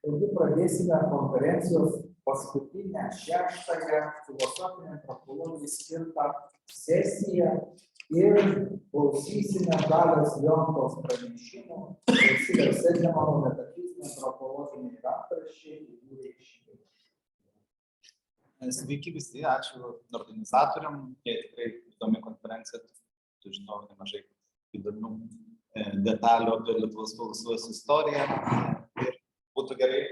Taigi pradėsime konferencijos paskutinę 6-ąją filosofinę antropologijai skirtą sesiją ir klausysime Dalios Lionkos pranešimų Valstybės Sezemano metafiziniai antropologiniai rankraščiai ir jų reikšmė. Sveiki visi, ačiū organizatoriam, jie tikrai įdomi konferencija, tu žinau nemažai įdomių detalių apie Lietuvos filosofijos istoriją ir būtų gerai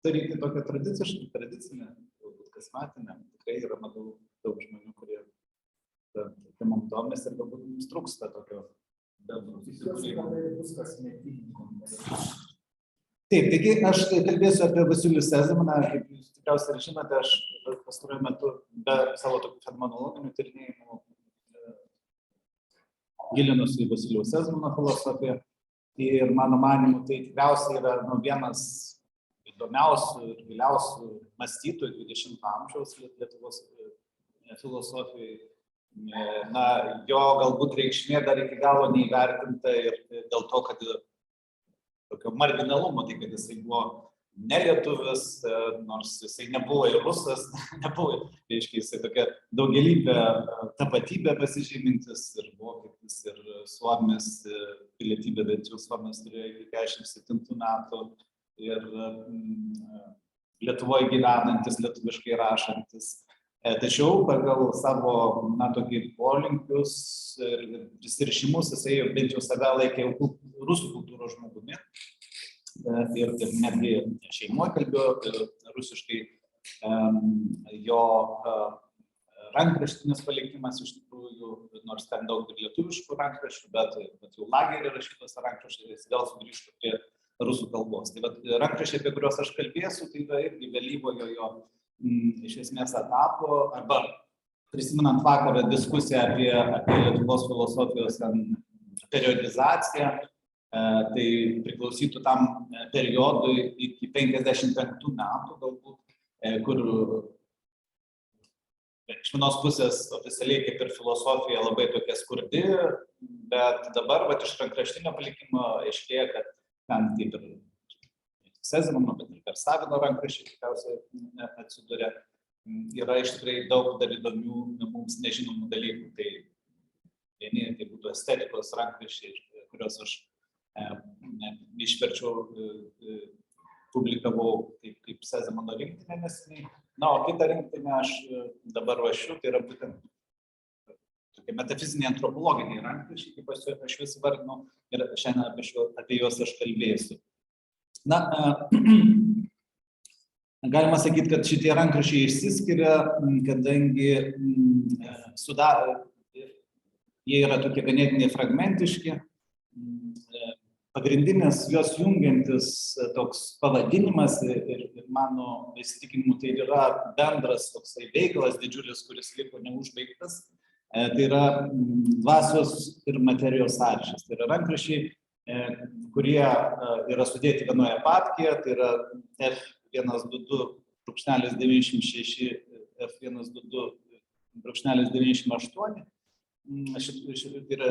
daryti tokią tradicinę, galbūt kasmetinę. Tikrai yra, matau, daug žmonių, kurie temom domisi ir galbūt mums trūksta tokio bendro. Taip, taigi aš kalbėsiu apie Vasilijų Sezemaną, kaip jūs tikriausiai žinote, aš pastaruoju metu be savo tokių fenomenologinių tyrinėjimų gilinusi į Vasilijų Sezemano filosofiją ir mano manymu tai tikriausiai yra vienas įdomiausių ir giliausių mąstytojų 20 amžiaus Lietuvos filosofijai. Na, jo galbūt reikšmė dar iki galo neįvertinta ir dėl to, kad tokio marginalumo, tai kad jisai buvo nelietuvis, nors jisai nebuvo ir rusas, nebuvo, reiškia, jisai tokia daugelybė tapatybė pasižymintis ir vokietis, ir suomis, pilietybė, bet jau suomis turėjo iki 47 metų ir Lietuvoje gyvenantis, lietuviškai rašantis. Tačiau pagal savo, tokį polinkius ir prisirišimus, jisai bent jau save laikė rusų kultūros žmogumi. Ir netgi šeimoje kalbėjo rusiškai, jo rankraštinis palikimas iš tikrųjų, nors ten daug ir lietuviškų rankraščių, bet jau lageryje rašytos rankraščiai vėl sugrįžtų prie rusų kalbos. Tai rankraščiai, apie kuriuos aš kalbėsiu, tai yra irgi vėlyvojo jo iš esmės etapo, arba prisimenant vakarą diskusiją apie Lietuvos filosofijos periodizaciją, tai priklausytų tam periodui iki 55 metų galbūt, kur iš vienos pusės oficialiai kaip ir filosofija labai tokia skurdi, bet dabar iš rankraštinio palikimo aiškėja, kad ten kaip ir Sezemano, bet ir per Savino rankraščiai tikriausiai atsiduria, yra iš tikrai daug dar įdomių mums nežinomų dalykų. Tai vieni, tai būtų estetikos rankraščiai, kuriuos aš išverčiau, publikavau kaip Sezemano rinktinė neseniai. Na, o kitą rinktinę aš dabar ruošiu, tai yra būtent tokie metafiziniai antropologiniai rankraščiai, kaip aš juos įvardinu, ir šiandien apie juos aš kalbėsiu. Na, galima sakyti, kad šitie rankraščiai išsiskiria, kadangi jie yra tokie ganėtinai fragmentiški. Pagrindinis juos jungiantis toks pavadinimas ir mano įsitikinimu tai yra bendras toksai veikalas didžiulis, kuris liko neužbaigtas. Tai yra dvasios ir materijos sąryšis. Tai yra rankraščiai, kurie yra sudėti vienoje papkėje, tai yra F122.96, F122.98. Tai yra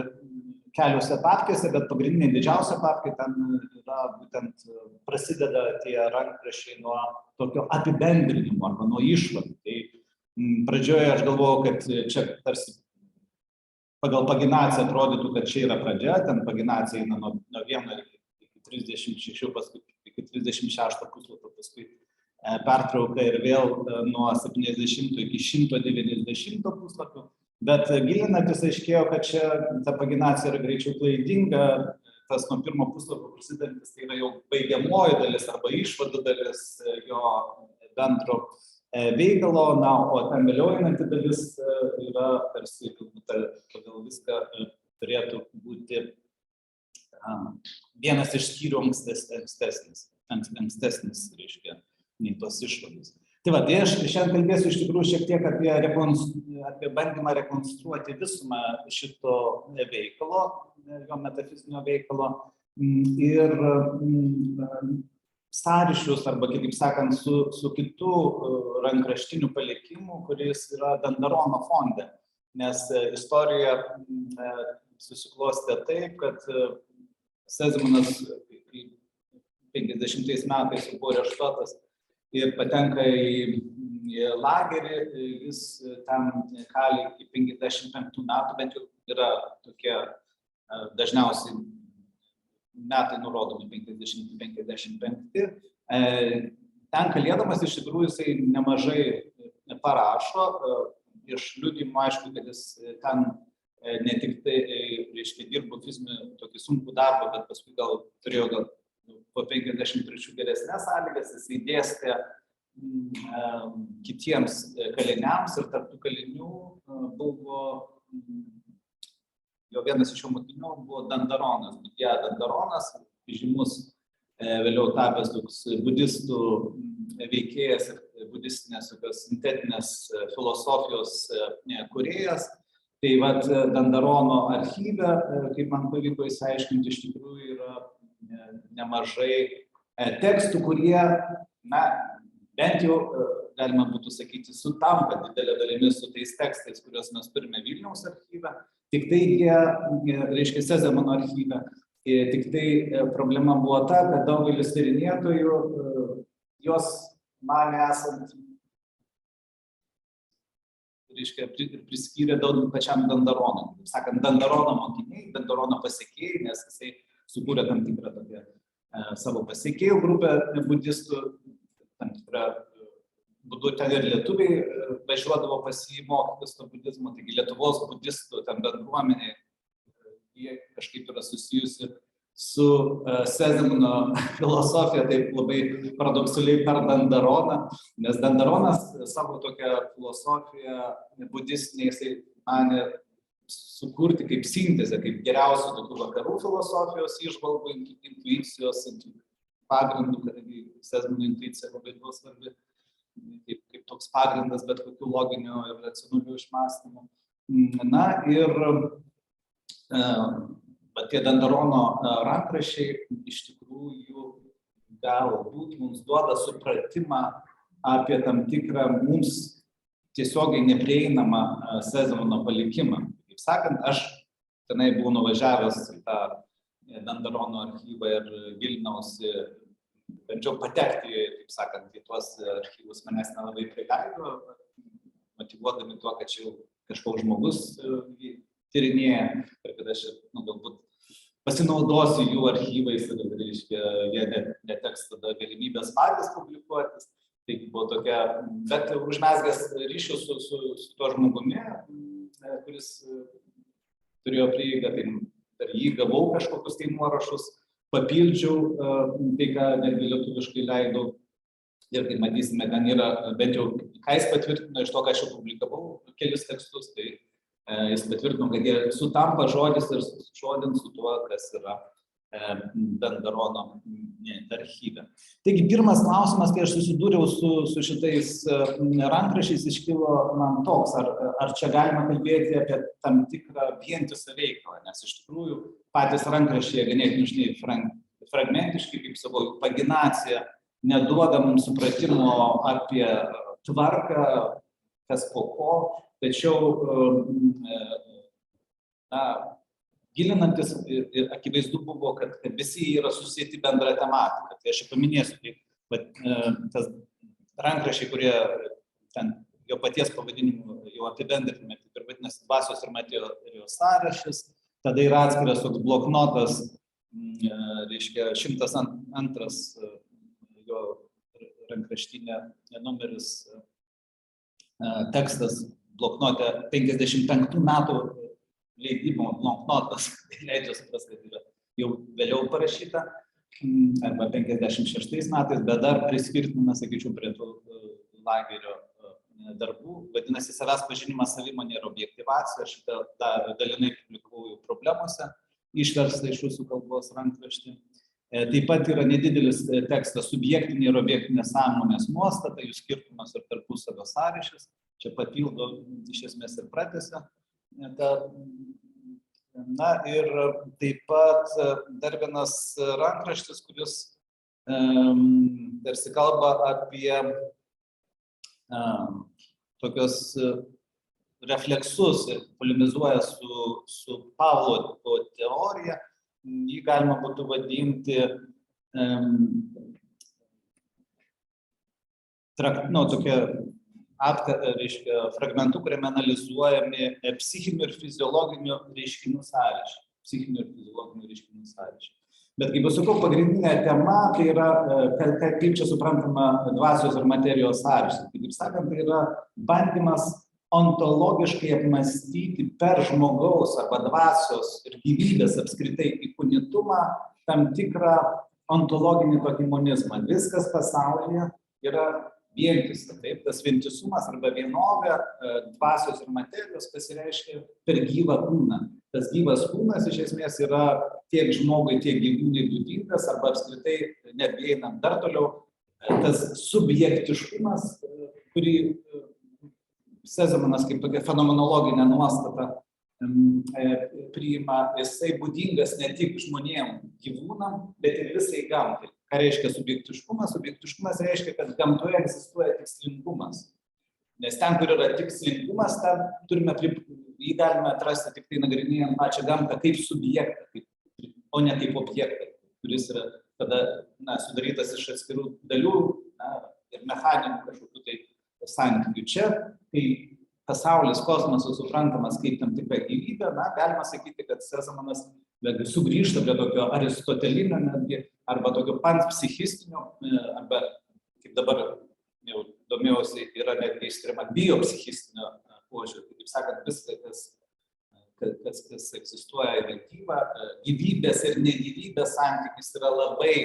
keliose papkėse, bet pagrindinė didžiausia papkė ten yra būtent prasideda tie rankraščiai nuo tokio apibendrinimo arba nuo išvadų. Tai pradžioje aš galvojau, kad čia tarsi pagal paginaciją atrodytų, kad čia yra pradžia, ten paginacija eina nuo 1 iki 36, paskui iki 36 puslapio, paskui pertrauka ir vėl nuo 70 iki 190 puslapio. Bet gilinantis aiškėjo, kad čia ta paginacija yra greičiau klaidinga, tas nuo pirmo puslapio prasidedantis tai yra jau baigiamoji dalis arba išvadų dalis jo bendro veikalo, o ten vėliau einanti dalis yra tarsi pagal viską turėtų būti vienas iš skyrių ankstesnis, reiškia, nei tos išvados. Tai aš šiandien kalbėsiu iš tikrųjų šiek tiek apie bandymą rekonstruoti visumą šito veikalo, jo metafizinio veikalo ir sąryšius arba, kitaip sakant, su kitų rankraštinių palikimų, kuris yra Dandarono fonde. Nes istorija susiklostė taip, kad Sezemanas 50 50 metais buvo areštuotas ir patenka į lagerį, jis ten kali iki 55 metų, bent jau yra tokie dažniausiai metai nurodomi 50-55. Ten kalėdamas iš tikrųjų jisai nemažai parašo, iš liudijimų aišku, kad jis ten ne tik tai, reiškia, dirbo fizinį tokį sunkų darbą, bet paskui gal turėjo po 53 geresnės sąlygas, jisai dėstė kitiems kaliniams ir tarp tų kalinių buvo, jo vienas iš jo mokinių buvo Dandaronas, Dandaronas, žymus vėliau tapęs toks budistų veikėjas ir budistinės sintetinės filosofijos kūrėjas. Tai vat Dandarono archyve, kaip man pavyko įsiaiškinti, iš tikrųjų yra nemažai tekstų, kurie, bent jau, galima būtų sakyti, sutampa didelė dalimi su tais tekstais, kuriuos mes turime Vilniaus archyve, tik tai jie, reiškia, Sezemano archyve, tik tai problema buvo ta, kad daugelis tyrinėtojų jos mane esant, reiškia, priskyrė daug pačiam Dandaronui. Taip sakant, Dandarono mokiniai, Dandarono pasekėjai, nes jisai sukūrė tam tikrą tokią savo pasekėjų grupę budistų, tam tikrą būdu ten ir lietuviai važiuodavo pasimokytis to budizmo, taigi Lietuvos budistų ten bendruomenė, jie kažkaip yra susijusi su Sezemano filosofija, taip labai paradoksaliai per Dandaroną, nes Dandaronas savo tokią filosofiją budistinę jisai manė sukurti kaip sintezę, kaip geriausių tokių vakarų filosofijos įžvalgų, intuicijos pagrindų, kadangi Sezemano intuicija labai buvo svarbi, kaip toks pagrindas bet kokių loginių ir racionalių išmąstymų. Na ir tie Dandarono rankraščiai iš tikrųjų galbūt mums duoda supratimą apie tam tikrą mums tiesiogiai neprieinamą Sezemano palikimą. Kaip sakant, aš tenai buvau nuvažiavęs į tą Dandarono archyvą ir gilinausi, bandžiau patekti, kaip sakant, į tuos archyvus, manęs nelabai prileido, motyvuodami tuo, kad čia jau kažkoks žmogus tyrinėja ir kad aš galbūt pasinaudosiu jų archyvais ir, reiškia, jie neteks tada galimybės patys publikuotis. Tai buvo tokia, bet užmezgęs ryšius su tuo žmogumi, kuris turėjo prieigą, tai per jį gavau kažkokius tai nuorašus, papildžiau tai, ką netgi lietuviškai leidau. Ir kaip matysime, ten yra bent jau, ką jis patvirtino iš to, ką aš jau publikavau, kelis tekstus, tai jis patvirtino, kad jie sutampa žodis ir žodin su tuo, kas yra Dandarono archyve. Taigi, pirmas klausimas, kai aš susidūriau su šitais rankraščiais, iškilo man toks, ar čia galima kalbėti apie tam tikrą vientisą veiklą, nes iš tikrųjų patys rankraščiai ganėtinai fragmentiškai, kaip savo paginacija, neduoda mums supratimo apie tvarką, kas po ko, tačiau gilinantis ir akivaizdu buvo, kad visi yra susijęti bendra tematika. Tai aš paminėsiu, tas rankraščiai, kurie ten jo paties pavadinimu jau apibendrinime, kaip ir vadinasi Dvasios ir materijos sąrašas, tada yra atskiras toks bloknotas, reiškia 102 jo rankraštinė numeris tekstas bloknote 55 metų leidimo bloknotas, tai leidžia suprasti, kad yra jau vėliau parašyta, arba 56 metais, bet dar priskirtina, sakyčiau, prie tų lagerio darbų. Vadinasi, savęs pažinimas, savimonė ir objektyvacija, šitą dalinai publikavau jau problemose, išversta iš rusų kalbos rankraštį. Taip pat yra nedidelis tekstas subjektinė ir objektinė sąmonės nuostata, jų skirtumas ir tarpusavio sąryšis. Čia papildo iš esmės ir pratęsia. Na ir taip pat dar vienas rankraštis, kuris tarsi kalba apie tokios refleksus ir polemizuoja su Pavlovo teorija. Jį galima būtų vadinti tokia reiškia, fragmentų, kuriame analizuojami psichinių ir fiziologinių reiškinių sąryšiai. Bet kaip jau sakau, pagrindinė tema tai yra, kaip čia suprantama dvasios ir materijos sąryšis. Kaip sakant, tai yra bandymas ontologiškai apmąstyti per žmogaus arba dvasios ir gyvybės apskritai įkūnitumą tam tikrą ontologinį tokį monizmą. Viskas pasaulyje yra vientisa, taip, tas vientisumas arba vienovė dvasios ir materijos pasireiškia per gyvą kūną. Tas gyvas kūnas iš esmės yra tiek žmogui, tiek gyvūnui būdingas arba apskritai netgi einant dar toliau, tas subjektiškumas, kurį Sezemanas kaip tokia fenomenologinė nuostata priima, jisai būdingas ne tik žmonėm, gyvūnam, bet ir visai gamtai. Ką reiškia subjektiškumas? Subjektiškumas reiškia, kad gamtoje egzistuoja tikslingumas. Nes ten, kur yra tikslingumas, ten jį galime atrasti tik tai nagrinėjant pačią gamtą kaip subjektą, o ne kaip objektą, kuris yra tada sudarytas iš atskirų dalių ir mechaninių kažkokių tai santykių. Čia, kai pasaulis, kosmosas suprantamas kaip tam tikra gyvybė, galima sakyti, kad Sezemanas sugrįžta prie tokio aristotelinio netgi, arba tokio panpsichistinio, arba, kaip dabar jau domėjausi, yra netgi išskiriama biopsichistinio požiūrio. Kaip sakant, viskas, kas egzistuoja įveikyba, gyvybės ir negyvybės santykis yra labai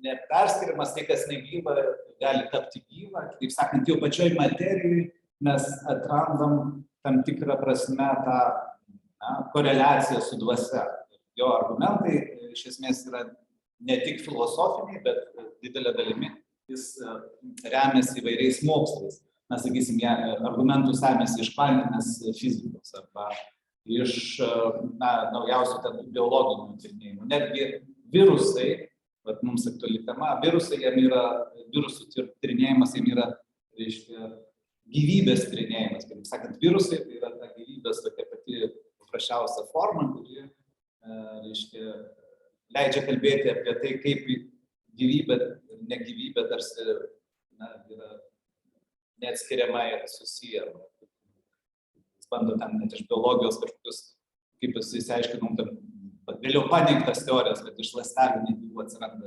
neperskiriamas, tai kas negyva gali tapti gyva. Kaip sakant, jau pačioj materijai mes atrandam tam tikrą prasme tą koreliaciją su dvasia. Jo argumentai iš esmės yra ne tik filosofiniai, bet didelė dalimi jis remiasi įvairiais mokslais. Mes sakysim, argumentų semiasi iš kvantinės fizikos arba iš naujausių biologinių tyrinėjimų. Netgi virusai, mums aktuali tema, virusų tyrinėjimas jiem yra, reiškia, gyvybės tyrinėjimas. Kaip sakant, virusai tai yra ta gyvybės tokia pati paprasčiausia forma, kuri, reiškia, leidžia kalbėti apie tai, kaip gyvybė ir negyvybė tarsi yra neatskiriamai susiję. Jis bando ten net iš biologijos kažkokius, kaip jis įsiaiškinom, vėliau paneigtas teorijas, kad iš ląstelių negyvų atsiranda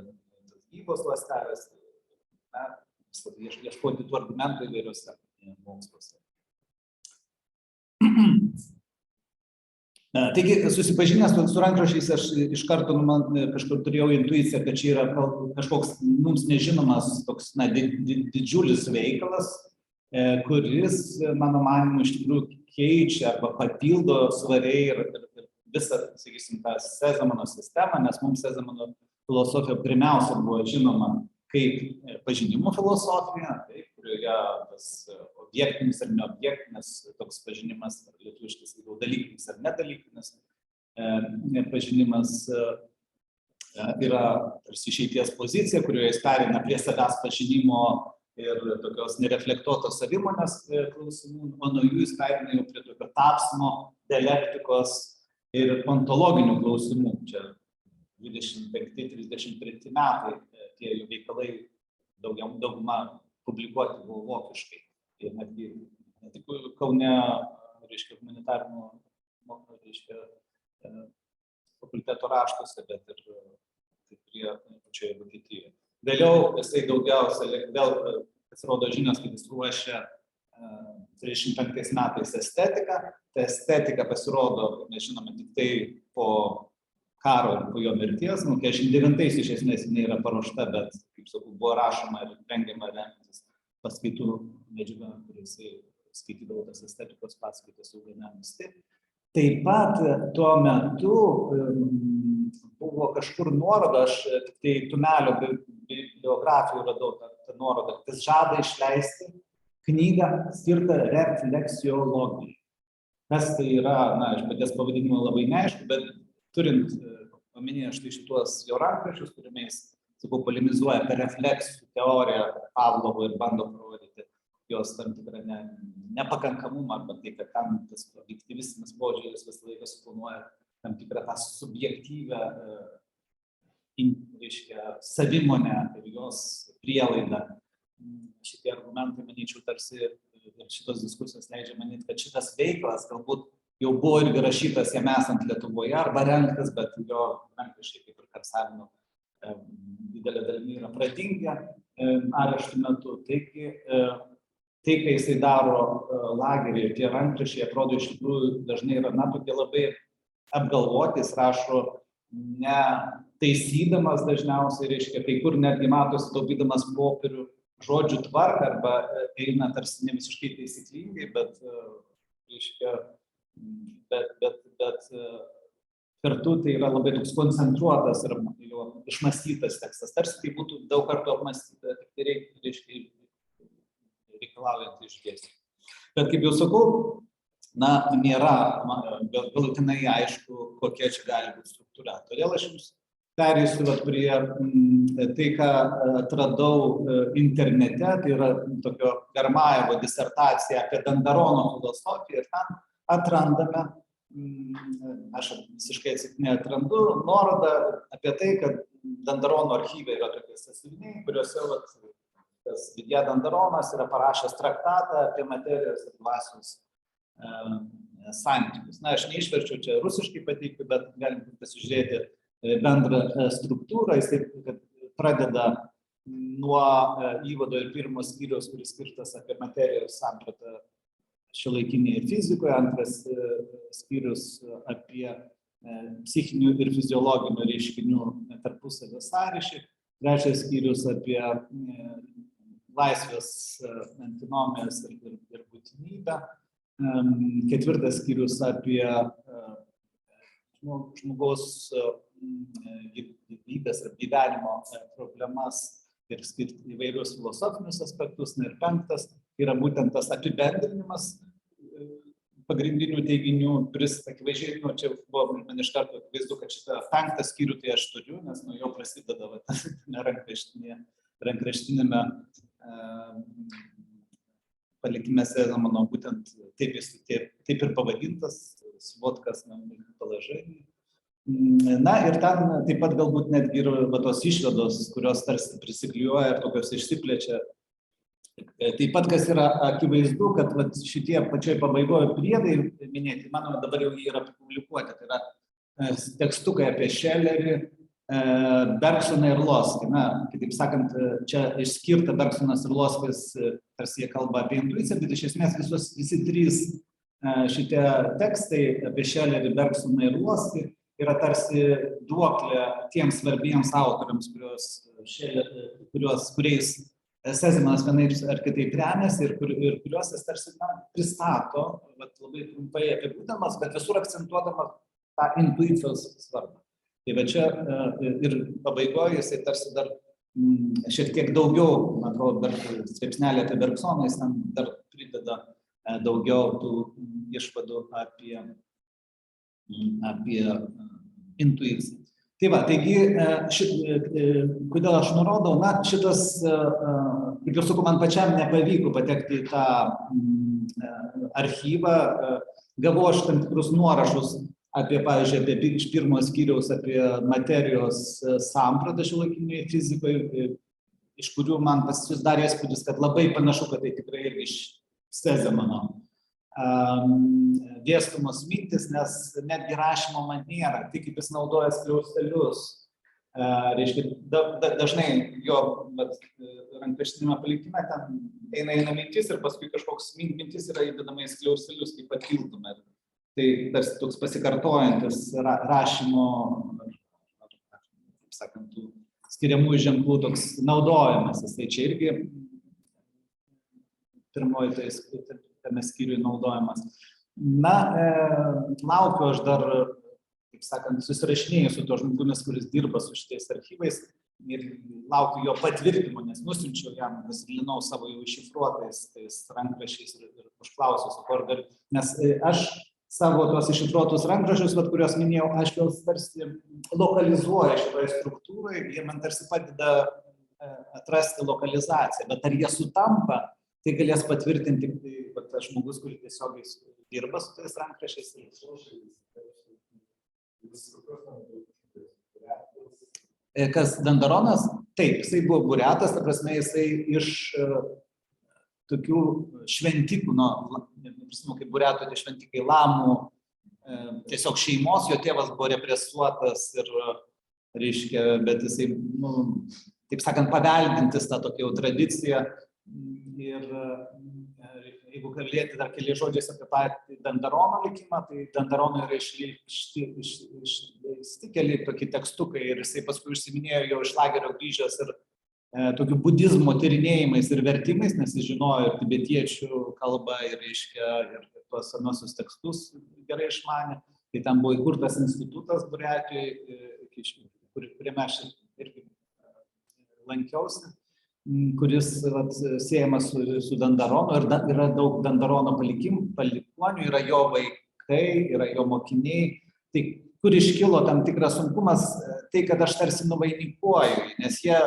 gyvos ląstelės, ieškoti tų argumentų įvairiuose moksluose. Taigi, susipažinęs su rankraščiais, aš iš karto kažkur turėjau intuiciją, kad čia yra kažkoks mums nežinomas toks didžiulis veikalas, kuris, mano manymu, iš tikrųjų keičia arba papildo svariai ir visą, sakysim, tą Sezemano sistemą, nes mums Sezemano filosofija pirmiausia buvo žinoma kaip pažinimo filosofija, kurioje tas objektinis ar neobjektinis toks pažinimas, lietuviškas dalykinis ar nedalykinis pažinimas yra tarsi išeities pozicija, kurioje jis pereina prie savęs pažinimo ir tokios nereflektuotos savimonės klausimų, o nuo jų jis pereina jau prie tokio tapsmo, dialektikos ir ontologinių klausimų. Čia 25-33 metai tie jų veikalai dauguma publikuoti buvo vokiškai. Ir netgi ne tik Kaune, reiškia, humanitarinių, reiškia, fakulteto raštuose, bet ir prie pačioje Vokietijoje. Vėliau jisai daugiausia, vėl pasirodo žinios, kad jis ruošia 35 metais estetiką. Ta estetika pasirodo, nežinome, tik tai po karo ir po jo mirties. 49 iš esmės jinai yra paruošta, bet, kaip sakau, buvo rašoma ir rengiama remiantis paskaitų medžiagą, kuris skaitydavo tas estetikos paskaitas jau gana anksti. Taip pat tuo metu buvo kažkur nuoroda, aš tik tai Tumelio biografijų radau tą nuorodą, kad žada išleisti knygą skirtą refleksiologijai. Kas tai yra, iš paties pavadinimo labai neaišku, bet turint omenyje štai šituos jo rankraščius, kuriame jis, sakau, polemizuoja apie refleksijų teoriją Pavlovo ir bando parodyti jos tam tikrą nepakankamumą, arba tai, kad tam tas objektyvistinis požiūris visą laiką suponuoja tam tikrą tą subjektyvę reiškia, savimonę ir jos prielaidą. Šitie argumentai, manyčiau, tarsi ir šitos diskusijos leidžia manyti, kad šitas veiklas galbūt jau buvo irgi rašytas jam esant Lietuvoje arba rengtas, bet jo rankraščiai kaip ir Karsavino didelė dalimi yra pradingę areštų metu. Taigi, tai, kai jisai daro lagerį, tie rankraščiai atrodo iš tikrųjų dažnai yra, tokie labai apgalvoti, jis rašo ne taisydamas dažniausiai, reiškia, kai kur netgi matosi taupydamas popierių žodžių tvarką arba eina tarsi ne visiškai taisyklingai, bet, reiškia, bet kartu tai yra labai toks koncentruotas ir jau išmąstytas tekstas. Tarsi tai būtų daug kartų apmąstyta, tik reiškia, reikalaujant išdėstyti. Bet kaip jau sakau, nėra galutinai aišku, kokia čia gali būti struktūra. Todėl aš jums perėsiu prie tai, ką atradau internete, tai yra tokio Garmajevo disertacija apie Dandarono filosofiją ir ten atrandame, aš visiškai atsitiktinai atrandu nuorodą apie tai, kad Dandarono archyve yra tokie sąsiuviniai, kuriuose tas Vidja Dandaronas yra parašęs traktatą apie materijos ir dvasios santykius. Aš neišverčiau čia rusiškai pateikti, bet galim pasižiūrėti bendrą struktūrą. Jis taip, kad pradeda nuo įvado ir pirmo skyriaus, kuris skirtas apie materijos sampratą šiuolaikinėje fizikoje, antras skyrius apie psichinių ir fiziologinių reiškinių tarpusavio sąryšį, trečias skyrius apie laisvės antinomijas ir būtinybę, ketvirtas skyrius apie žmogaus gyvybės ir gyvenimo problemas ir įvairius filosofinius aspektus. Ir penktas yra būtent tas apibendrinimas pagrindinių teiginių, kuris akivaizdžiai, čia buvo man iš karto vaizdu, kad šitą penktą skyrių tai aš turiu, nes nuo jo prasideda rankraštinėme palikime Sezemano, būtent taip ir pavadintas, Svodkas palažai. Ir ten taip pat galbūt netgi ir tos išvados, kurios tarsi prisiklijuoja ir tokios išsiplečia. Taip pat, kas yra akivaizdu, kad šitie pačioj pabaigoje priedai minėti, manau, dabar jau jie yra publikuoti, tai yra tekstukai apie Šelerį, Bergsoną ir Loskį. Kitaip sakant, čia išskirta Bergsonas ir Loskis, tarsi jie kalba apie intuiciją, bet iš esmės visi trys šitie tekstai apie Šelerį, Bergsoną ir Loskį yra tarsi duoklė tiems svarbiems autoriams, kuriais Sezemanas vienaip ar kitaip remiasi ir kuriuos jis tarsi pristato, labai trumpai apibūdamas, bet visur akcentuodamas tą intuicijos svarbą. Tai čia ir pabaigoje jisai tarsi dar šiek tiek daugiau, man atrodo, dar straipsnelį apie Bergsoną, jis ten dar prideda daugiau tų išvadų apie intuiciją. Tai taigi, kodėl aš nurodau, šitas, kaip jau sakau, man pačiam nepavyko patekti į tą archyvą, gavau aš tam tikrus nuorašus apie, pavyzdžiui, iš pirmo skyriaus apie materijos sampratą šiuolaikinėje fizikoje, iš kurių man susidarė įspūdis, kad labai panašu, kad tai tikrai irgi iš Sezemano dėstomos mintis, nes netgi rašymo maniera, tik kaip jis naudoja skliaustelius. Reiškia, dažnai jo rankraštinėme palikime ten eina mintis ir paskui kažkoks mintis yra įdedama į skliaustelius kaip papildoma. Tai tarsi toks pasikartojantis rašymo, kaip sakant, tų skiriamųjų ženklų toks naudojimas. Tai čia irgi pirmoji tame skyriuje naudojamas. Laukiu aš dar, kaip sakant, susirašinėjau su tuo žmogumis, kuris dirba su šitais archyvais ir laukiu jo patvirtimo, nes nusiunčiau jam, pasidalinau savo jau iššifruotais rankraščiais ir užklausiau, nes aš savo tuos iššifruotus rankraščius, kuriuos minėjau, aš juos tarsi lokalizuoju šitoje struktūroje, jie man tarsi padeda atrasti lokalizaciją, bet ar jie sutampa, tai galės patvirtinti tas žmogus, kuris tiesiogiai dirba su tais rankraščiais. Kas Dandaronas, taip, jisai buvo buriatas, ta prasme, jisai iš tokių šventikų, kaip buriatų, tai šventikai lamų, tiesiog šeimos, jo tėvas buvo represuotas ir, reiškia, bet jisai, taip sakant, paveldintis tą tokią tradiciją. Ir jeigu kalbėti dar keliais žodžiais apie patį Dandarono likimą, tai Dandarono yra išleisti keli tokie tekstukai ir jisai paskui užsiminėjo jau iš lagerio grįžęs ir tokių budizmo tyrinėjimais ir vertimais, nes jis žinojo ir tibetiečių kalbą ir, reiškia, ir tuos senosius tekstus gerai išmanė. Tai ten buvo įkurtas institutas Buriatijoje, kuriame aš irgi lankiausi, kuris siejamas su Dandaronu ir yra daug Dandarono palikuonių, yra jo vaikai, yra jo mokiniai. Tai kur iškilo tam tikras sunkumas, tai kad aš tarsi nuvainikuoju, nes jie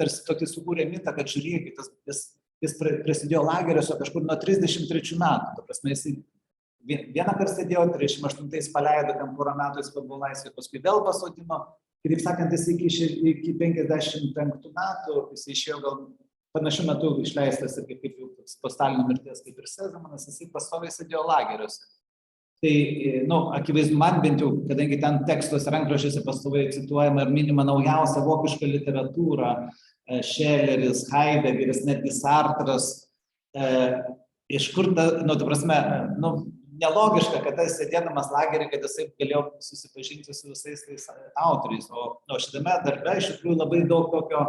tarsi tokį sukūrė mitą, kad žiūrėkit, jis prasidėjo lageriuose kažkur nuo 33 metų. Ta prasme, jis vieną kartą sėdėjo, 38 paleido, ten porą metų jis buvo laisvė, paskui vėl pasodino. Kitaip sakant, jis iki 55 metų, jis išėjo gal panašiu metu išleistas ir kaip jau po Stalino mirties, kaip ir Sezemanas, jis pastoviai sėdėjo lageriuose. Tai, akivaizdu man bent jau, kadangi ten tekstuose rankraščiuose pastoviai cituojama ir minima naujausia vokiška literatūra, Šeleris, Heideggeris, netgi Sartras, iš kur ta, ta prasme, nelogiška, kad jis sėdėdamas lagerį, kad jisai galėjo susipažinti su visais tais autoriais. O šitame darbe iš tikrųjų labai daug tokio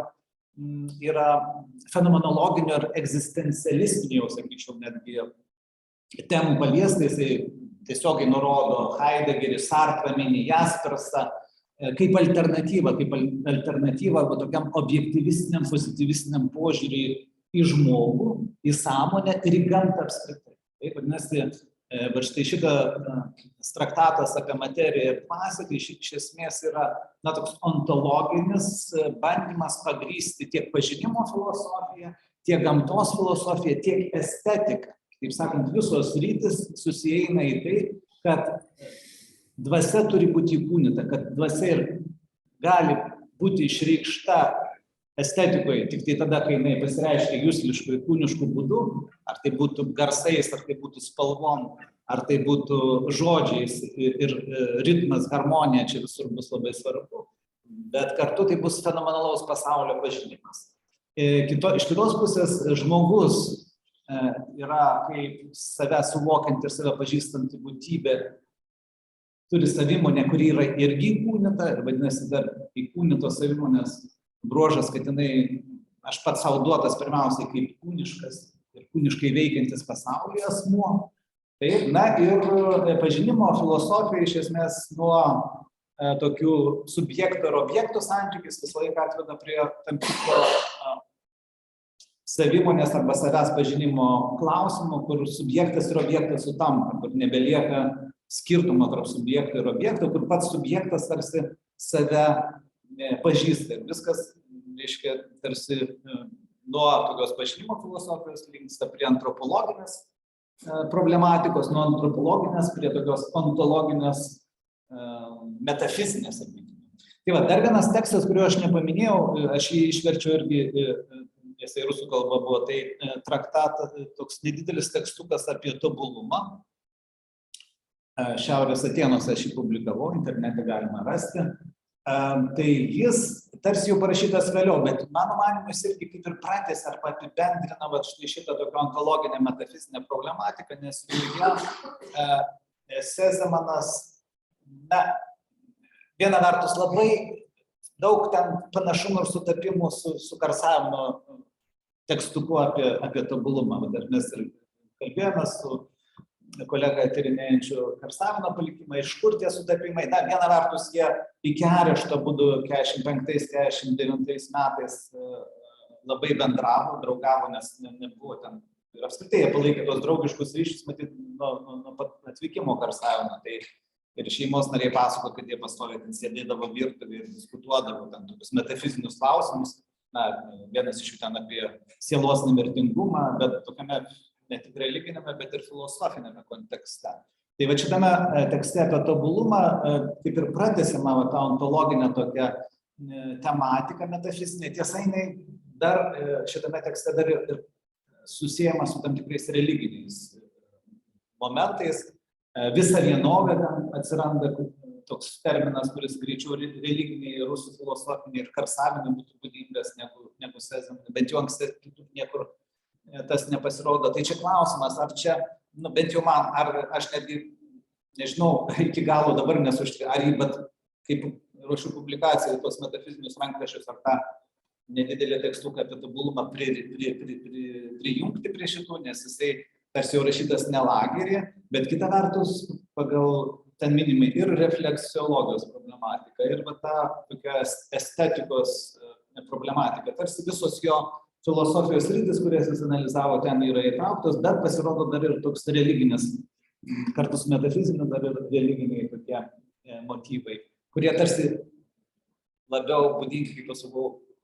yra fenomenologinio ir egzistencialistinio, sakyčiau, netgi temų paliesta. Jisai tiesiogiai nurodo Heideggerį, Sartrą, mini Jaspersą kaip alternatyvą arba tokiam objektyvistiniam, pozityvistiniam požiūriui į žmogų, į sąmonę ir į gamtą apskritai. Tai vadinasi, bet štai šitą traktatas apie materiją ir dvasią, tai iš esmės yra toks ontologinis bandymas pagrįsti tiek pažinimo filosofiją, tiek gamtos filosofiją, tiek estetiką. Taip sakant, visos rytis susieina į tai, kad dvasia turi būti įkūnyta, kad dvasia ir gali būti išreikšta estetikoje tik tai tada, kai jinai pasireiškia juslišku ir kūnišku būdu, ar tai būtų garsais, ar tai būtų spalvom, ar tai būtų žodžiais ir ritmas, harmonija, čia visur bus labai svarbu, bet kartu tai bus fenomenalaus pasaulio pažinimas. Iš kitos pusės žmogus yra kaip save suvokianti ir save pažįstanti būtybė, turi savimonę, kuri yra irgi įkūnyta, ir vadinasi dar įkūnytos savimonės bruožas, kad jinai, aš pats savo duotas pirmiausiai kaip kūniškas ir kūniškai veikiantis pasaulyje asmuo. Taip, ir pažinimo filosofija iš esmės nuo tokių subjekto ir objekto santykis visą laiką atveda prie tam tikro savimonės arba savęs pažinimo klausimų, kur subjektas ir objektas sutampa, kur nebelieka skirtumo tarp subjekto ir objekto, kur pats subjektas tarsi save pažįsta. Viskas, reiškia, tarsi nuo tokios pažinimo filosofijos linksta prie antropologinės problematikos, nuo antropologinės prie tokios ontologinės metafizinės. Tai va, dar vienas tekstas, kurio aš nepaminėjau, aš jį išverčiau irgi, jisai rusų kalba buvo, tai traktatas, toks nedidelis tekstukas apie tobulumą. Šiaurės Atėnuose aš jį publikavau, internete galima rasti. Tai jis tarsi jau parašytas vėliau, bet mano manymu jis irgi kaip ir pratęsia arba apibendrina štai šitą tokią ontologinę metafizinę problematiką, nes Sezemanas, viena vertus labai daug ten panašumų ir sutapimų su Karsavino tekstuku apie tobulumą. Mes ir kalbėjome su kolega tyrinėjančių Karsavino palikimą, iš kur tie sutapimai. Viena vertus jie iki arešto būdu 45-49 metais labai bendravo, draugavo, nes nebuvo ten. Ir apskritai jie palaikė tos draugiškus ryšius, matyt, nuo pat atvykimo Karsavino. Tai ir šeimos nariai pasako, kad jie pastoviai ten sėdėdavo virtuvėje ir diskutuodavo ten tokius metafizinius klausimus. Vienas iš jų ten apie sielos nemirtingumą, bet tokiame ne tik religinėme, bet ir filosofinėme kontekste. Tai va šitame tekste apie tobulumą kaip ir pratęsiama tą ontologinę tokią tematika metafizinė. Tiesa, jinai dar šitame tekste dar ir susiejama su tam tikrais religiniais momentais. Visa vienovė ten atsiranda toks terminas, kuris greičiau religiniai, rusų filosofiniai ir karsaviniai būtų būdingas negu sezemai. Bent jau anksti kitur niekur tas nepasirodo. Tai čia klausimas, ar čia, bent jau man, ar aš netgi, nežinau, iki galo dabar nesuštikau, bet kaip ruošiu publikaciją, tos metafizinius rankraščius, ar tą nedidelį tekstuką apie tobulumą prijungti prie šitų, nes jisai tarsi jau rašytas ne lagerį, bet kita vertus, pagal ten minimai ir refleksiologijos problematika, ir va ta tokia estetikos problematika. Tarsi visos jo filosofijos sritis, kurias jis analizavo, ten yra įtrauktos, bet pasirodo dar ir toks religinis, kartu su metafiziniu, dar ir religiniai tokie motyvai, kurie tarsi labiau būdingi, kaip pasakau,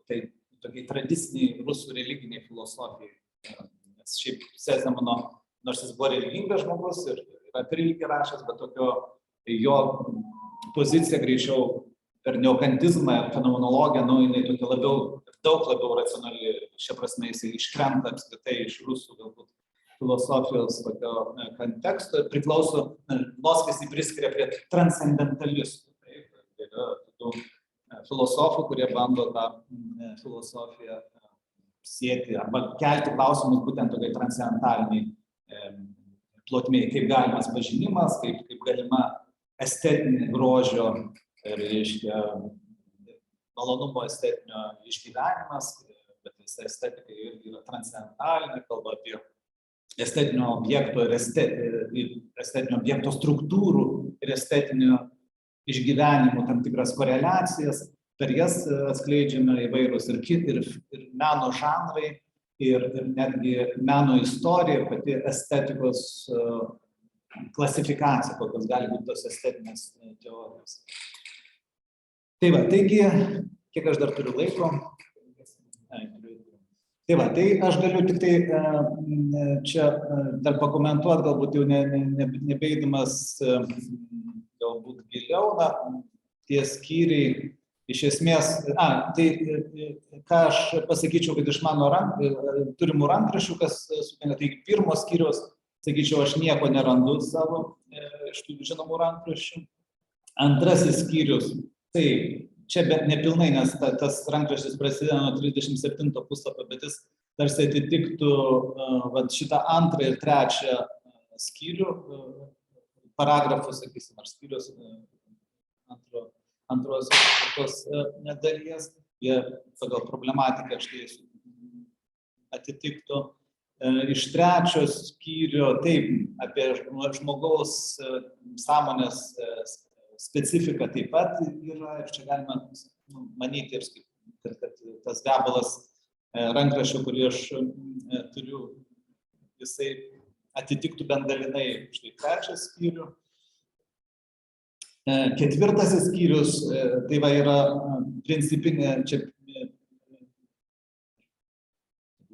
tai tokiai tradiciniai rusų religiniai filosofijai. Nes šiaip Sezemano, nors jis buvo religingas žmogus ir apie religiją rašęs, bet tokio jo pozicija greičiau per neokantizmą ir fenomenologiją, jinai tokia daug labiau racionali, šia prasme jis iškrenta apskritai iš rusų galbūt filosofijos tokio konteksto ir priklauso, Noskis jį priskiria prie transcendentalistų. Tai yra tokių filosofų, kurie bando tą filosofiją sieti arba kelti klausimus būtent tokiai transcendentaliniai plotmėje, kaip galimas pažinimas, kaip galima estetinė grožio ir, reiškia, malonumo estetinio išgyvenimas, bet visa estetika irgi yra transcendentalinė, kalba apie estetinio objekto ir estetinio objekto struktūrų ir estetinio išgyvenimų tam tikras koreliacijas, per jas atskleidžiame įvairūs ir meno žanrai, ir netgi meno istorija, pati estetikos klasifikacija, kokios gali būti tos estetinės teorijos. Tai va, taigi, kiek aš dar turiu laiko? Tai va, tai aš galiu tik tai čia dar pakomentuoti, galbūt jau nebeidamas galbūt giliau, tie skyriai iš esmės, tai ką aš pasakyčiau, kad iš mano turimų rankraščių, kas sukelia, tai pirmos skyrius, sakyčiau, aš nieko nerandu savo iš tų žinomų rankraščių. Antrasis skyrius, tai čia nepilnai, nes tas rankraštis prasideda nuo 37 puslapio, bet jis tarsi atitiktų šitą antrą ir trečią skyrių, paragrafus, sakysim, ar skyrius antrosios dalies, jie pagal problematiką štai atitiktų. Iš trečio skyrio, taip, apie žmogaus sąmonės specifiką taip pat yra, ir čia galima manyti, kad tas gabalas rankraščio, kurį aš turiu, jisai atitiktų bent dalinai štai trečią skyrių. Ketvirtasis skyrius, tai va yra principinė, čia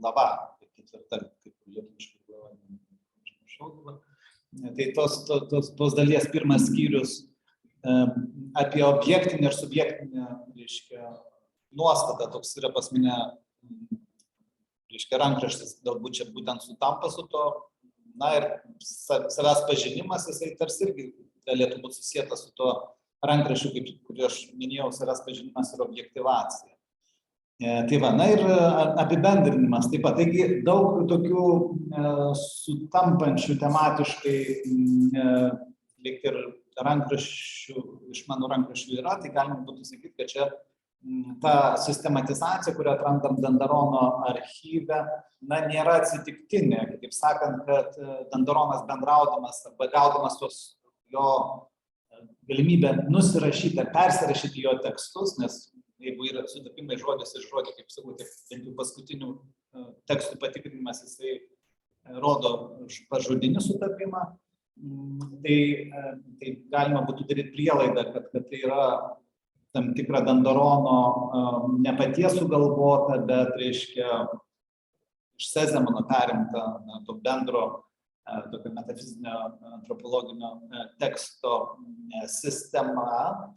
lava, ketvirta, kaip lietuviškai lava, tai tos dalies pirmas skyrius apie objektinę ir subjektinę, reiškia, nuostatą, toks yra pas mane, reiškia, rankraštis, galbūt čia būtent sutampa su to, ir savęs pažinimas, jisai tarsi irgi galėtų būti susietas su to rankraščiu, kurį aš minėjau, savęs pažinimas ir objektyvacija. Tai va, ir apibendrinimas taip pat. Taigi daug tokių sutampančių tematiškai lyg ir rankraščių, iš mano rankraščių yra, tai galima būtų sakyti, kad čia ta sistematizacija, kurią atrandam Dandarono archyve, nėra atsitiktinė. Kaip sakant, kad Dandaronas bendraudamas arba gaudamas tos jo galimybę nusirašyti, persirašyti jo tekstus, nes jeigu yra sutapimai žodis ir žodį, kaip sakau, bent jau paskutinių tekstų patikrinimas, jisai rodo pažodinį sutapimą, tai galima būtų daryti prielaidą, kad tai yra tam tikra Dandarono ne paties sugalvota, bet, reiškia, iš Sezemano perimta to bendro tokio metafizinio antropologinio teksto sistema.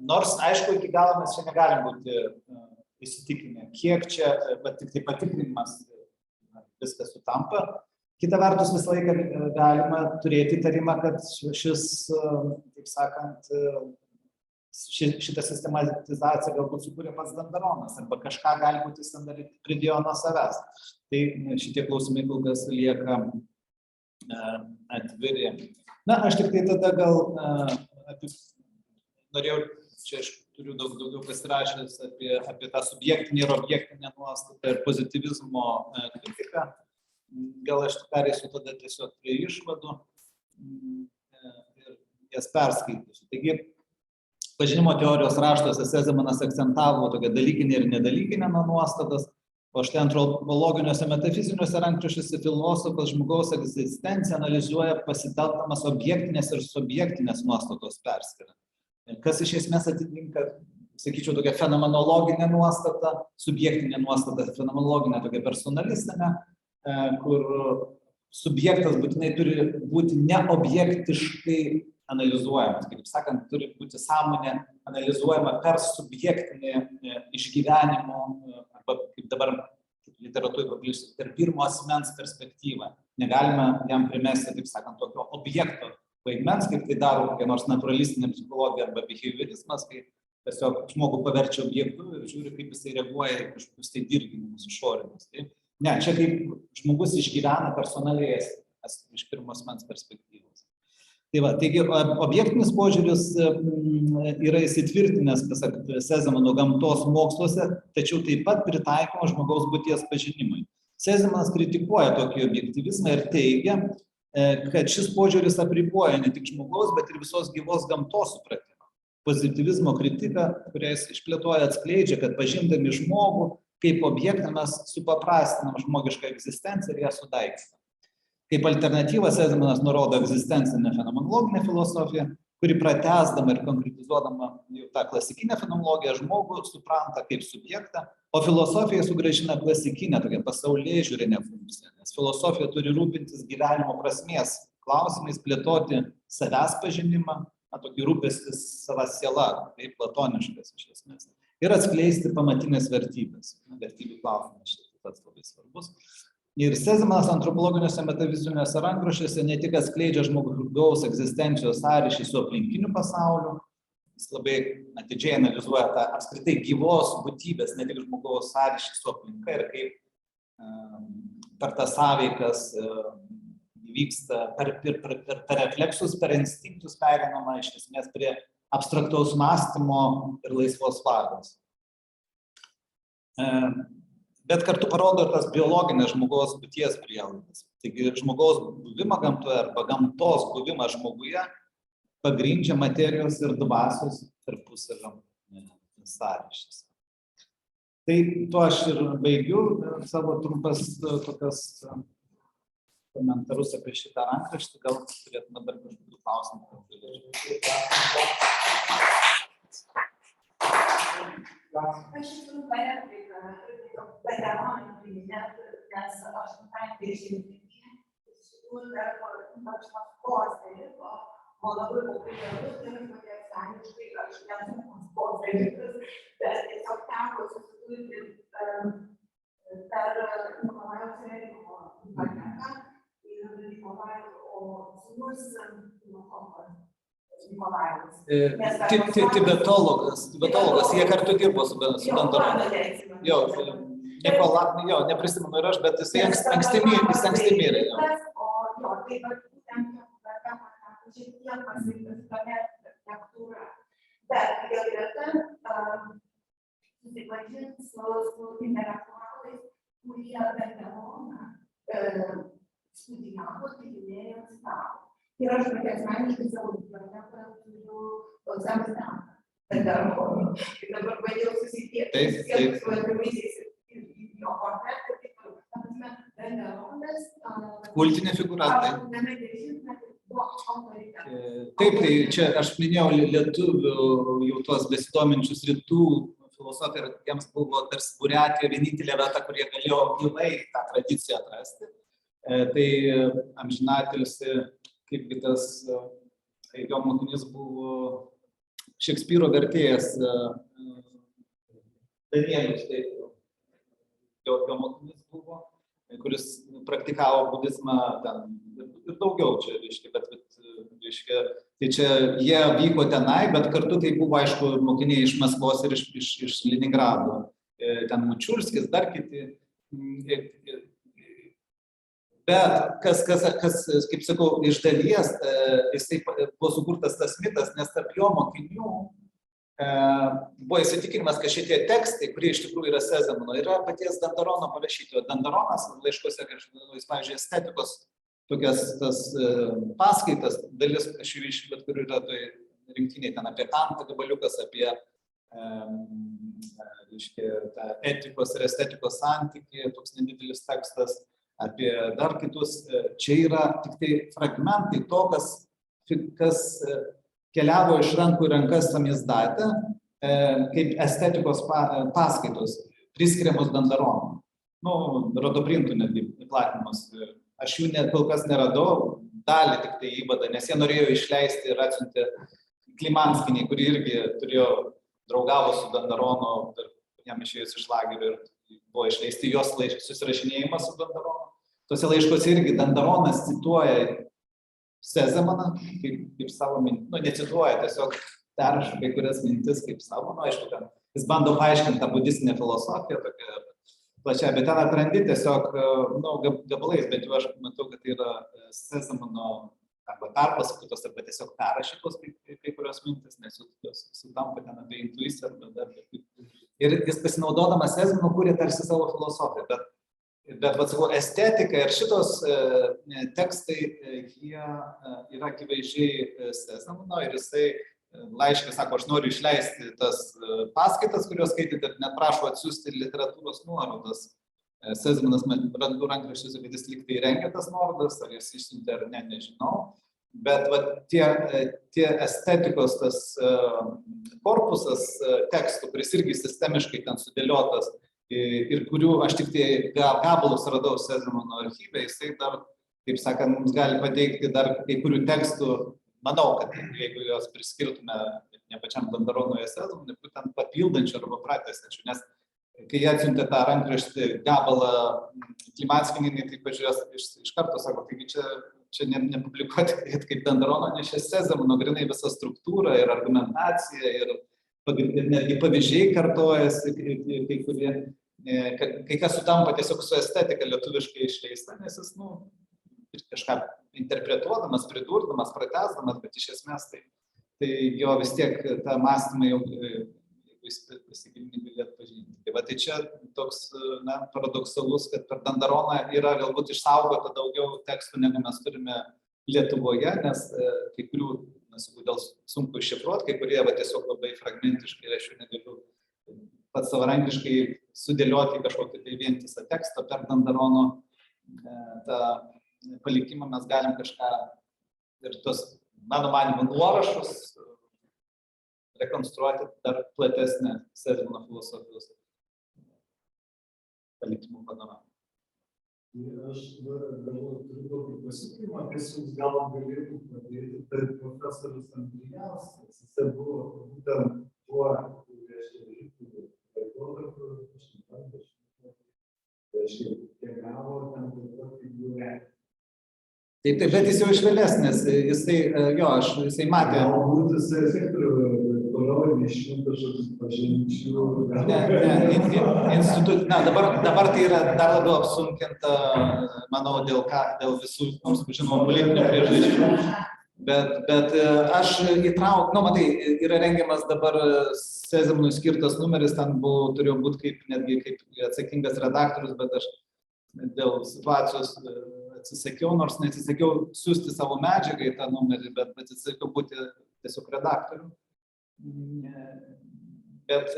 Nors, aišku, iki galo mes čia negalim būti įsitikinę, kiek čia, bet tik tai patikrinimas viskas sutampa. Kita vertus, visą laiką galima turėti įtarimą, kad šis, taip sakant, šitą sistematizaciją galbūt sukūrė pats Dandaronas, arba kažką gali būti pridėjo nuo savęs. Tai šitie klausimai kol kas lieka atviri. Na, aš tik tai tada gal norėjau, čia aš turiu daugiau pasirašęs apie tą subjektinę ir objektinę nuostatą ir pozityvizmo kritiką. Gal aš perėsiu tada tiesiog prie išvadų ir jas perskaitysiu. Taigi, pažinimo teorijos raštuose Sezemanas akcentavo tokią dalykinę ir nedalykinę nuostatas, o štai antropologiniuose metafiziniuose rankraščiuose filosofas žmogaus egzistenciją analizuoja pasitelkdamas objektinės ir subjektinės nuostatos perskyrą. Kas iš esmės atitinka, sakyčiau, tokia fenomenologinė nuostata, subjektinė nuostata, fenomenologinė tokia personalistinė, kur subjektas būtinai turi būti neobjektiškai analizuojamas. Kaip sakant, turi būti sąmonė analizuojama per subjektinį išgyvenimo, arba kaip dabar literatūroje paplitusi, per pirmo asmens perspektyvą. Negalime jam primesti, taip sakant, tokio objekto vaidmens, kaip tai daro kokia nors naturalistinė psichologija arba behaviorizmas, kai tiesiog žmogų paverčia objektu ir žiūri, kaip jisai reaguoja į kažkokius tai dirginimus išorinius. Ne, čia kaip žmogus išgyvena personaliai iš pirmo asmens perspektyvos. Tai va, taigi objektinis požiūris yra įsitvirtinęs, pasak Sezemano, gamtos moksluose, tačiau taip pat pritaikoma žmogaus būties pažinimui. Sezemanas kritikuoja tokį objektyvizmą ir teigia, kad šis požiūris apriboja ne tik žmogaus, bet ir visos gyvos gamtos supratimą. Pozityvizmo kritika, kurią jis išplėtoja, atskleidžia, kad pažindami žmogų kaip objektą mes supaprastinam žmogišką egzistenciją ir ją sudaikstam. Kaip alternatyvą Sezemanas nurodo egzistencinę fenomenologinę filosofiją, kuri pratęsdama ir konkretizuodama jau tą klasikinę fenomenologiją žmogų supranta kaip subjektą, o filosofija sugrąžina klasikinę tokią pasaulėžiūrinę funkciją, nes filosofija turi rūpintis gyvenimo prasmės klausimais, plėtoti savęs pažinimą, tokį rūpestis sava siela, taip platoniškas iš esmės, ir atskleisti pamatinės vertybės. Vertybių klausimas šitas pats labai svarbus. Ir Sezemanas antropologiniuose metafiziniuose rankraščiuose ne tik atskleidžia žmogaus egzistencijos sąryšį su aplinkiniu pasauliu, jis labai atidžiai analizuoja tą apskritai gyvos būtybės, ne tik žmogaus sąryšį su aplinka ir kaip per tas sąveikas vyksta per refleksus, per instinktus pereinama iš esmės prie abstraktaus mąstymo ir laisvos valios. Bet kartu parodo ir tas biologinės žmogaus būties prielaidas. Taigi žmogaus buvimą gamtoje arba gamtos buvimą žmoguje pagrindžia materijos ir dvasios tarpusavio sąryšis. Tai tuo aš ir baigiu savo trumpas tokias komentarus apie šitą rankraštį. Gal turėtume dar kažkokių klausimų. Aš iš trumpai Dandarono priminėt, nes 8 dešimtmetyje iš tikrųjų tarp posėlio, o labai populiarus ir tokie asmeniškai, aš nesu posėlis, bet tiesiog teko susidurti per Nikolajaus Rerimo biblioteką ir Nikolajaus sūnus Nikolajus. Tibetologas, jie kartu dirbo su Dandaronu. Jo, neprisimenu ir aš, bet jisai anksti mirė. Jo, tai būtent šiek tiek pasirinkta architektūra. Bet jau greta susipažinti su intelektualais, kurie Dandaroną studijavo, tyrinėjo, citavo. Ir aš pati asmeniškai savo bibliotekoje turiu Samstamą Dandarono. Ir dabar bandžiau susitiekti su artimaisiais ir jo portretą, tai Dandaronas kultinė figūra. Taip, tai čia aš minėjau lietuvių jau tuos besidominčius rytų filosofiją, ir jiems buvo tarsi Buriatija vienintelė vieta, kur jie galėjo gyvai tą tradiciją atrasti. Tai amžinatilsį, kaipgi tas jo mokinys buvo Šekspyro vertėjas Danielius, taip, jo mokinys buvo, kuris praktikavo budizmą ten ir daugiau čia, reiškia, tai čia jie vyko tenai, bet kartu tai buvo, aišku, mokiniai iš Maskvos ir iš Leningrado, ten Mučiulskis, dar kiti. Bet kas, kaip sakau, iš dalies jisai buvo sukurtas tas mitas, nes tarp jo mokinių buvo įsitikinimas, kad šitie tekstai, kurie iš tikrųjų yra Sezamono, yra paties Dandarono parašyti. O Dandaronas laiškuose, jis, pavyzdžiui, estetikos tokias tas paskaitas, dalis aš iš bet kur yra tai rinktiniai ten apie Kantą gabaliukas, apie tą etikos ir estetikos santykį, toks nedidelis tekstas, apie dar kitus. Čia yra tik tai fragmentai to, kas keliavo iš rankų į rankas samizdate, kaip estetikos paskaitos, priskiriamos Dandaronui. Rodoprintų netgi platinimas. Aš jų kol kas neradau, dalį tik tai įvadą, nes jie norėjo išleisti ir atsiuntė Klimanskiniai, kuri irgi draugavo su Dandaronu, jam išėjus iš lagerio ir buvo išleisti jos susirašinėjimas su Dandaronu. Tuose laiškuose irgi Dandaronas cituoja Sezemaną kaip savo mintį, necituoja, tiesiog perrašo kai kurias mintis kaip savo, aišku, ten jis bando paaiškinti tą budistinę filosofiją tokią plačią, bet ten atrandi tiesiog, gabalais, bet jau aš matau, kad tai yra Sezemano arba perpasakotos, arba tiesiog perrašytos kai kurios mintis, nes jos sutampa ten apie intuiciją arba dar. Ir jis pasinaudodamas Sezemanu kūrė tarsi savo filosofiją, bet sakau, estetika ir šitos tekstai, jie yra akivaizdžiai Sezemano ir jisai laiškai sako, aš noriu išleisti tas paskaitas, kurios skaityti ir net prašo atsiųsti literatūros nuorodas. Sezemanas randu rankraščiuose, kad jis lyg tai rengia tas nuorodas, ar jis išsiuntė ar ne, nežinau. Bet tie estetikos tas korpusas tekstų, kuris irgi sistemiškai ten sudėliotas ir kurių aš tik tai gabalus radau Sezemano archyve, jisai dar, taip sakant, mums gali pateikti dar kai kurių tekstų, manau, kad jeigu jos priskirtume ne pačiam Dandaronui Sezamanui, būtent papildančių arba pratęsiančių, nes kai jie atsiuntė tą rankraštį gabalą Klimanskiniai, tai pažiūrės iš karto sako, taigi čia nepublikuoti kaip Dandarono, nes čia Sezamano grinai visa struktūra ir argumentacija ir netgi pavyzdžiai kartojasi, kai kurie, kai kas sutampa tiesiog su estetika lietuviškai išleista, nes jis, kažką interpretuodamas, pridurdamas, pratęsdamas, bet iš esmės tai jo vis tiek tą mąstymą jau pasigilinti galėtų pažinti. Tai čia toks paradoksalus, kad per Dandaroną yra galbūt išsaugota daugiau tekstų, negu mes turime Lietuvoje, nes kai kurių, dėl sunku iššifruoti, kai kurie tiesiog labai fragmentiškai, aš jau negaliu pats savarankiškai sudėlioti kažkokį tai vientisą tekstą per Dandarono tą palikimą, mes galim kažką ir tos, mano manymu, nuorašus rekonstruoti dar platesnę Sezemano filosofijos palikimų panoramą. Aš galvoju, turiu tokį pasiūlymą, kas jums gal galėtų padėti, tai profesorius Andrijauskas, jis buvo būtent tuo, reiškia, laikotarpiu, reiškia, keliavo ten taip figūrė. Taip, bet jis jau iš vėlesnės, jisai matė. Galbūt jisai sektorių toliau neišimtų kažkokius pažinčių. Dabar tai yra dar labiau apsunkinta, manau, dėl visų, nors žinomų politinių priežasčių. Bet aš įtrauk, matai, yra rengiamas dabar Sezamanui skirtas numeris, ten turėjo būti netgi kaip atsakingas redaktorius, bet aš dėl situacijos atsisakiau, nors neatsisakiau siųsti savo medžiagą į tą numerį, bet atsisakiau būti tiesiog redaktorium. Bet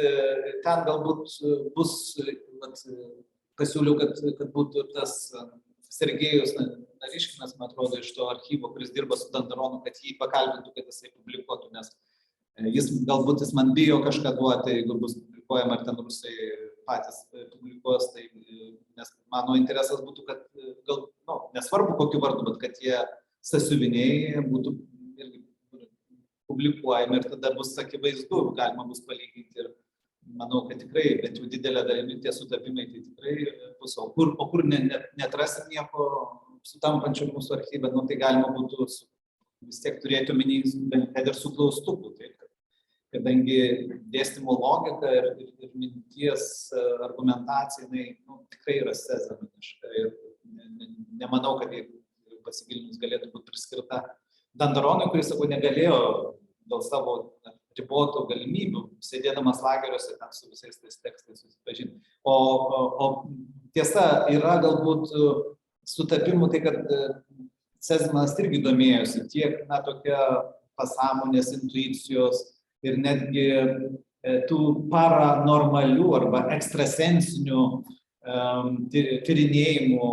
ten galbūt bus, pasiūliau, kad būtų tas Sergejus Naryškinas, man atrodo, iš to archyvo, kuris dirba su Dandaronu, kad jį pakalbintų, kad jisai publikuotų, nes galbūt jis man bijo kažką duoti, jeigu bus publikuojama, ar ten rusai patys publikuos, tai, nes mano interesas būtų, kad nesvarbu kokiu vardu, bet kad jie sąsiuviniai būtų irgi publikuojami ir tada bus akivaizdu, galima bus palyginti ir manau, kad tikrai, bent jau didelė dalimi tie sutapimai tai tikrai bus, o kur netrasim nieko sutampančių mūsų archyve, nu, tai galima būtų vis tiek turėti omeny, kad ir su klaustuku, taip, kadangi dėstymo logika ir minties argumentacija, nu, tikrai yra sezemaniška ir nemanau, kad pasigilinus galėtų būti priskirta Dandaronui, kuris, sakau, negalėjo dėl savo ribotų galimybių, sėdėdamas lageriuose ten su visais tais tekstais susipažinti. O tiesa, yra galbūt sutapimų, tai kad Sezemanas irgi domėjosi tiek, na, tokia pasąmonės intuicijos ir netgi tų paranormalių arba ekstrasensinių tyrinėjimų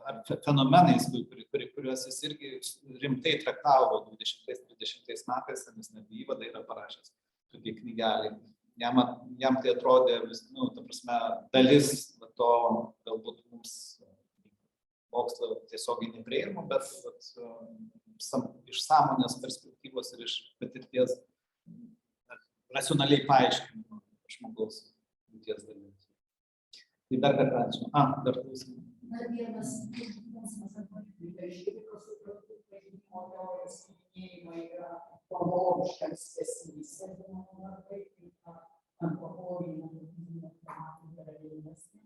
ar fenomenais, kuriuos jis irgi rimtai traktavo 20-30 metais, nes netgi įvadą yra parašęs tokie knygeliai. Jam tai atrodė, nu, ta prasme, dalis to galbūt mums mokslo tiesiogiai neprieinama, bet iš sąmonės perspektyvos ir iš patirties racionaliai paaiškinimo žmogaus būties dalykus. Tai dar kartą ačiū. Dar klausimų. Na, vienas klausimas apie išlikos supratų pažinimo teorijos minėjimai yra pavologiška ankstesnyse darbai, kaip antropologinių yra jaunesnė.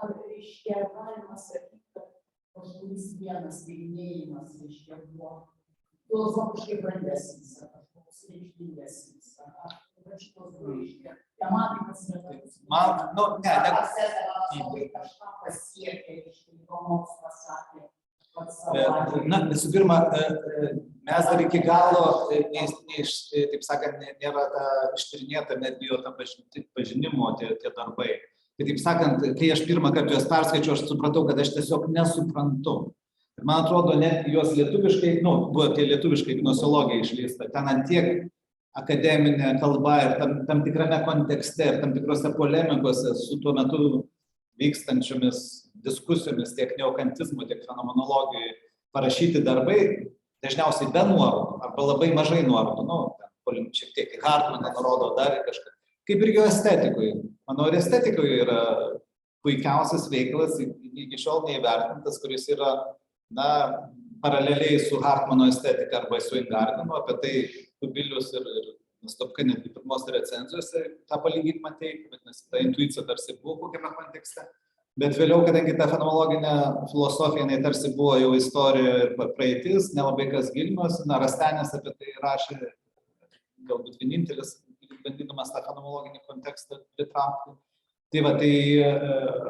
Ar reiškia, galima sakyti, kad kažkuris vienas tyrinėjimas reiškia buvo filosofiškai brandesnis, ar kažkoks reikšmingesnis, ar šitos reiškia tematikas nebus. Kažką pasiekė, įdomus pasakė. Na, visų pirma, mes dar iki galo, taip sakant, nėra ištyrinėta netgi jo pažinimo tie darbai. Taip sakant, kai aš pirmą kartą juos perskaičiau, aš supratau, kad aš tiesiog nesuprantu. Man atrodo, net juos lietuviškai, buvo tie lietuviškai gnoseologija išleista, ten ant tiek akademinė kalba ir tam tikrame kontekste ir tam tikrose polemikose su tuo metu vykstančiomis diskusijomis tiek neokantizmo, tiek fenomenologijai parašyti darbai, dažniausiai be nuorodų arba labai mažai nuorodų, šiek tiek į Hartmaną nurodo dar kažką. Kaip ir jo estetikoje. Manau, ir estetikoje yra puikiausias veikalas, iki šiol neįvertintas, kuris yra, paraleliai su Hartmano estetika arba su Ingardinu, apie tai Kubilius ir Stopka netgi pirmos recenzijose tą palyginimą teikia, vadinasi, ta intuicija tarsi buvo kokiame kontekste, bet vėliau, kadangi ta fenomenologinė filosofija, jinai tarsi buvo jau istorija ir praeitis, nelabai kas gilinosi, Rastenis apie tai rašė, galbūt vienintelis, bandydamas tą fenomenologinį kontekstą pritraukti. Tai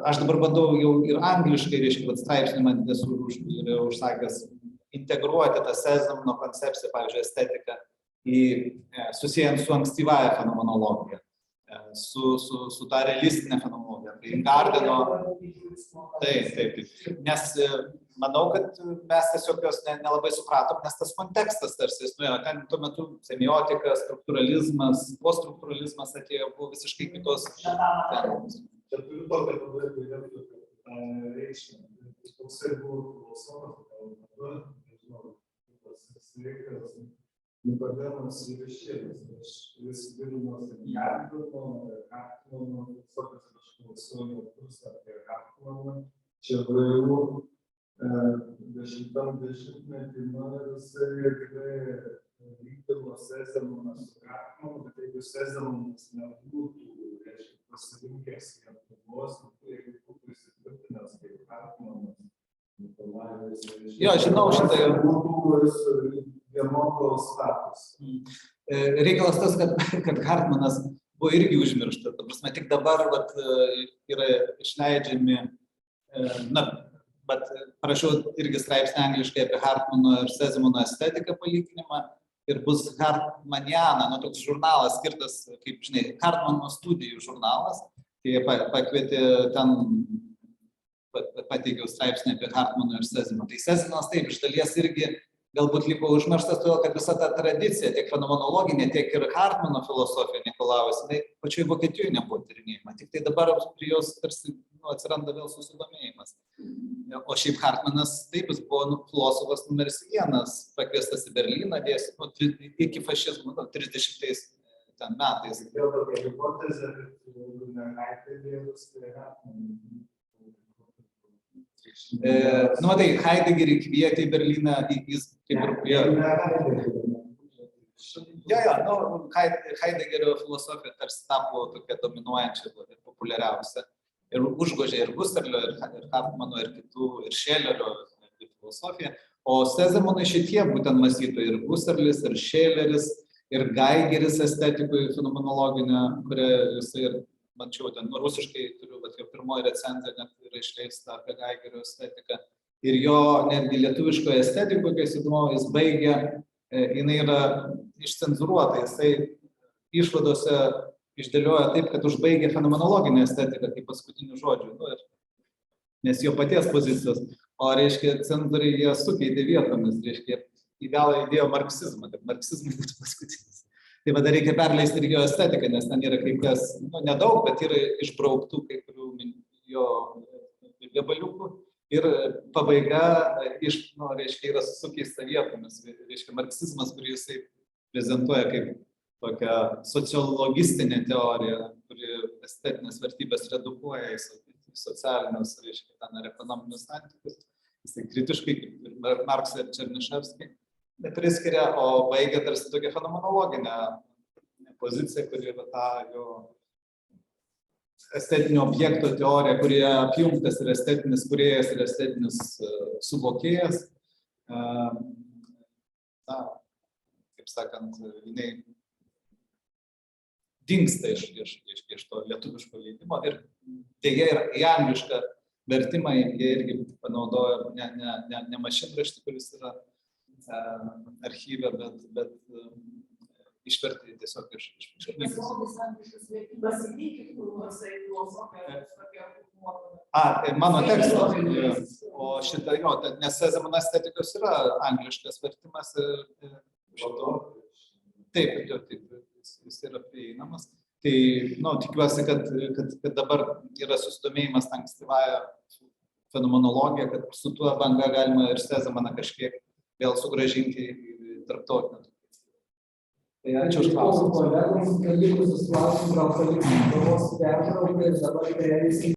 aš dabar bandau jau ir angliškai, reiškia, straipsnį man esu užsakęs integruoti tą Sezemano koncepciją, pavyzdžiui, estetiką, susijant su ankstyvąja fenomenologija, su tą realistinę fenomenologiją. Tai Ingardino, taip. Nes manau, kad mes tiesiog jos nelabai supratom, nes tas kontekstas tarsi, ten tuo metu semiotika, struktūralizmas, poststruktūralizmas atėjo, buvo visiškai kitos. Čia turiu tokią padaryti, reikšmę. Toksai buvo filosofas, nežinau, sveikas, Nikodemas Jevešėlis, kuris vilnos Ingardino, Hartmano, visokios kažkokios kursą apie Hartmaną, čia vėliau 10-metį jisai tikrai vykdavo Sezemaną su Hartmanu, bet jeigu Sezemanas nebūtų, reiškia, pasirinkęs Lietuvos, tai būtų įsitvirtinęs kaip Hartmanas. Jo, žinau šitą jau. Būtų vienodo status. Reikalas tas, kad Hartmanas buvo irgi užmiršta. Ta prasme, tik dabar yra išleidžiami, bet parašiau irgi straipsnį angliškai apie Hartmano ir Sezemano estetiką palyginimą ir bus Hartmaniana, toks žurnalas skirtas, kaip žinai, Hartmano studijų žurnalas, kai jie pakvietė ten, pateikiau straipsnį apie Hartmano ir Sezemaną. Tai Sezemanas taip, iš dalies irgi galbūt liko užmirštas, todėl kad visa ta tradicija, tiek fenomenologinė, tiek ir Hartmano filosofija Nikolavos, jinai pačioj Vokietijoje nebuvo tyrinėjama. Tik tai dabar prie jos tarsi atsiranda vėl susidomėjimas. O šiaip Hartmanas, taip, jis buvo filosofas numeris 1, pakviestas į Berlyną, iki fašizmo, 30 ten metais. Vėl tokia hipotezė, kad Heideggeris tai Tai Heideggerį kvietė į Berlyną, jis kaip ir... Heideggerio filosofija tarsi tapo tokia dominuojančia ir populiariausia. Ir užgožė ir Husserlio, ir Hartmano, ir kitų, ir Schelerio filosofiją. O Sezemano šitie būtent mąstytojai, ir Husserlis, ir Scheleris, ir Geigeris estetikui fenomenologinė, kurią jisai ir mačiau ten, rusiškai turiu, bet jo pirmoji recenzija net yra išleista apie Geigerio estetiką. Ir jo netgi lietuviškoje estetikoje, kai jis baigė, jinai yra išcenzuruota, jisai išvadose išdėlioja taip, kad užbaigė fenomenologinę estetiką kaip paskutinių žodžių, nes jo paties pozicijos, o reiškia, cenzoriai jie sukeitė vietomis, reiškia, į galą įdėjo marksizmą, kad marksizmai būtų paskutinis. Tai vada reikia perleisti ir jo estetiką, nes ten yra kai kas, nedaug, bet yra išbrauktų kai kurių jo gabaliukų. Ir pabaiga reiškia, yra sukeista vietomis. Reiškia, marksizmas, kurį jisai prezentuoja kaip tokią sociologistinę teoriją, kuri estetinės vertybės redukuoja į socialinius, reiškia, ten ir ekonominius santykius. Jisai kritiškai, kaip ir Marksą ir Černiševskį, priskiria, o baigia tarsi tokią fenomenologinę poziciją, kuri yra ta jo estetinio objekto teorija, kurioje apjungtas ir estetinis kūrėjas, ir estetinis suvokėjas. Kaip sakant, jinai dingsta iš to lietuviško leidimo ir deja ir į anglišką vertimą jie irgi panaudojo ne mašinraštį, kuris yra archyve, bet išvertė tiesiog iš knygos. Mano tekstas. O šitą jo, nes Sezemano estetikos yra angliškas vertimas. Taip, jis yra prieinamas. Tai, tikiuosi, kad dabar yra susidomėjimas ankstyvąją fenomenologiją, kad su tuo banga galima ir Sezemaną kažkiek vėl sugrąžinti į tarptautinę. Tai ačiū už klausimus. Kolegoms, likusius klausimus, gal palikti pertrauką ir dabar perėsim